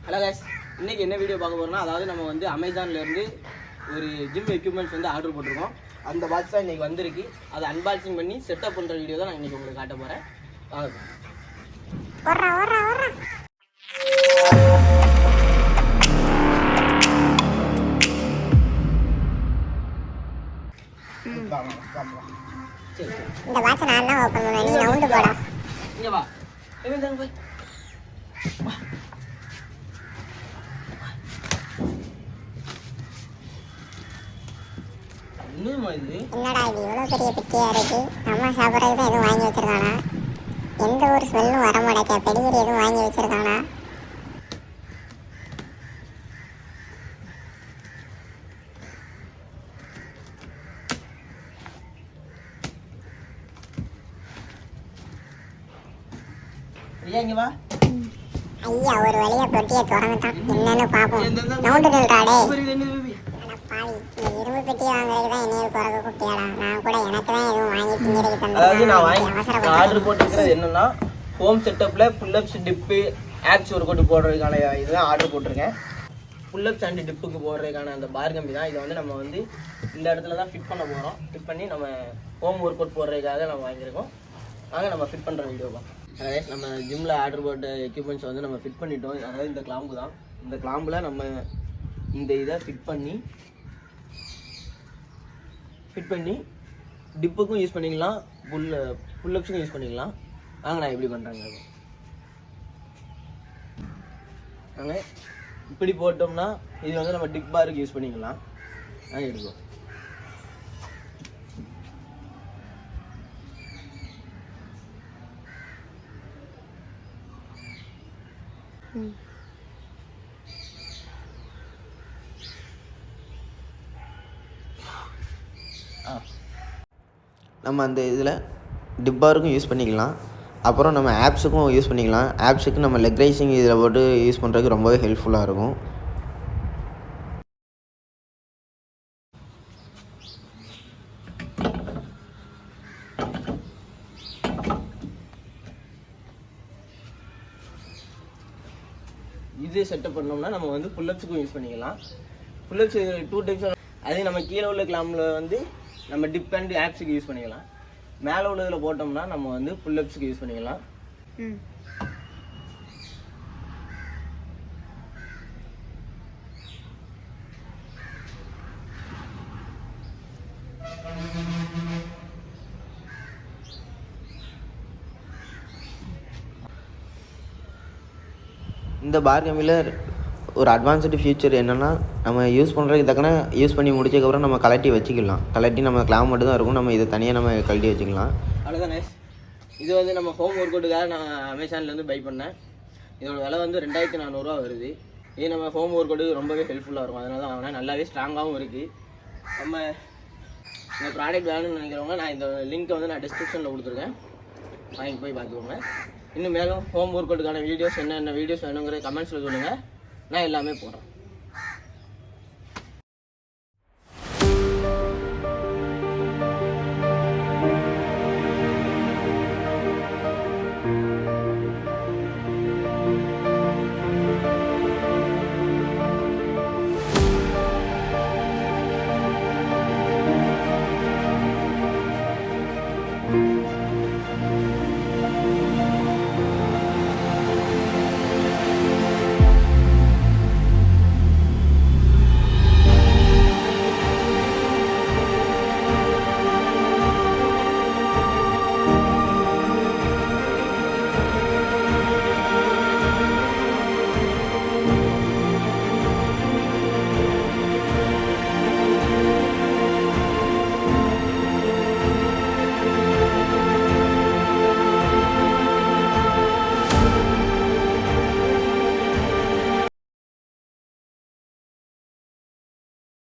Hello guys, இன்றைக்கி என்ன video பார்க்க போகிறோம்னா, அதாவது நம்ம வந்து அமேசான்லேருந்து ஒரு ஜிம் எக்யூப்மெண்ட்ஸ் வந்து ஆர்டர் போட்டிருக்கோம். அந்த பாக்ஸ் தான் இன்றைக்கி வந்திருக்கு. அதை அன்பாக்சிங் பண்ணி செட்டப் பண்ணுற வீடியோ தான் நான் இன்றைக்கி உங்களுக்கு காட்ட போகிறேன். இந்த பாக்ஸ் நான் தான் ஓபன் பண்ணுவேன். நீ ரவுண்ட் போடா. இங்க வா. எங்க போய். என்னமா இது? என்னடா இது இவ்வளவு பெரிய பிட்டியா இருக்கு? நம்ம சாப்பிடுறதுக்கு தான் எதுவும் வாங்கி வச்சிருக்கானா? எந்த ஒரு ஸ்மெல்லும் வர மாட்டேங்க. பெடிகிரி எதுவும் வாங்கி வச்சிருக்கானா? இங்க வா. ஐயா ஒரு வழியா பெட்டியை திறந்துட்டான். என்னன்னு பாப்போம். ரவுண்ட் நில்றாடே. பாவி, இந்த இரும்பு பெட்டியை வாங்குறதுக்கு தான் என்னைய குறகு குட்டியாடா. நான் கூட எனக்கு தான் எதுவும் வாங்கி திங்கிறதுக்கு தந்தேன். நான் ஆர்டர் போட்டுக்கிறது என்னன்னா, ஹோம் செட்டப்ல புல்லப்ஸ் டிப்பு ஆப்ஸ் ஒரு கொட்டு போடுறதுக்கான இதுதான் ஆர்டர் போட்டிருக்கேன். புல்லப்ஸ் அண்ட் டிப்புக்கு போடுறதுக்கான அந்த பார் கம்பி தான். இதை வந்து நம்ம வந்து இந்த இடத்துல தான் ஃபிட் பண்ண போகிறோம். ஃபிட் பண்ணி நம்ம ஹோம் ஒர்க் அவுட் போடுறதுக்காக நம்ம வாங்கியிருக்கோம். வாங்க நம்ம ஃபிட் பண்ணுற வீடியோ பார்ப்போம். அதாவது நம்ம ஜிம்மில் ஆர்டர் போட்ட எக்யூப்மெண்ட்ஸ் வந்து நம்ம ஃபிட் பண்ணிட்டோம். அதாவது இந்த கிளாம்பு தான். இந்த கிளாம்பில் நம்ம இந்த இதை ஃபிட் பண்ணி டிப்புக்கும் யூஸ் பண்ணிக்கலாம், புல்லப்ஸுக்கும் யூஸ் பண்ணிக்கலாம். வாங்க நான் எப்படி பண்ணுறாங்க. நாங்கள் இப்படி போட்டோம்னா இது வந்து நம்ம டிப் பாருக்கு யூஸ் பண்ணிக்கலாம். நாங்கள் எடுப்போம். நம்ம அந்த இதில் டிப்பாருக்கும் யூஸ் பண்ணிக்கலாம். அப்புறம் நம்ம ஆப்ஸுக்கும் யூஸ் பண்ணிக்கலாம். ஆப்ஸுக்கு நம்ம லெக் ரைசிங் இதில் போட்டு யூஸ் பண்ணுறதுக்கு ரொம்பவே ஹெல்ப்ஃபுல்லாக இருக்கும். இது செட்டப் பண்ணோம்னா நம்ம வந்து புல்லப்ஸுக்கும் யூஸ் பண்ணிக்கலாம். Pull-ups 2 types. அதே நம்ம கீழே உள்ள கிளாம்பில் வந்து நம்ம டிப் அண்ட் ஆப்ஸுக்கு யூஸ் பண்ணிக்கலாம். மேலே உள்ளதில் போட்டோம்னா நம்ம வந்து புல்லப்ஸுக்கு யூஸ் பண்ணிக்கலாம். இந்த பார் கம்பியில் ஒரு அட்வான்ஸ்டு ஃபியூச்சர் என்னென்னா, நம்ம யூஸ் பண்ணுறதுக்கு தக்கன யூஸ் பண்ணி முடிச்சதுக்கப்புறம் நம்ம கலட்டி வச்சுக்கலாம். கலட்டி நம்ம கிளாம் மட்டும் தான் இருக்கும். நம்ம இதை தனியாக நம்ம கழட்டி வச்சுக்கலாம். அவ்வளோதானே. இது வந்து நம்ம ஹோம் ஒர்க் அவுட்டுக்காக நான் அமேசான்லேருந்து பை பண்ணேன். இதோட விலை வந்து 2400 வருது. இது நம்ம ஹோம் ஒர்க் அவுட்டுக்கு ரொம்பவே ஹெல்ப்ஃபுல்லாக இருக்கும். அதனால தான் வாங்கினேன். நல்லாவே ஸ்ட்ராங்காகவும் இருக்குது. நம்ம இந்த ப்ராடக்ட் வேணும்னு நினைக்கிறவங்க நான் இந்த லிங்க்கை வந்து நான் டிஸ்கிரிப்ஷனில் கொடுத்துருக்கேன். வாங்கி போய் பார்த்துக்கோங்க. இன்னும் மேலும் ஹோம் ஒர்க் அவுட்டுக்கான வீடியோஸ் என்னென்ன வீடியோஸ் வேணுங்கிற கமெண்ட்ஸில் சொல்லுங்கள். நான் எல்லாமே போடுறேன்.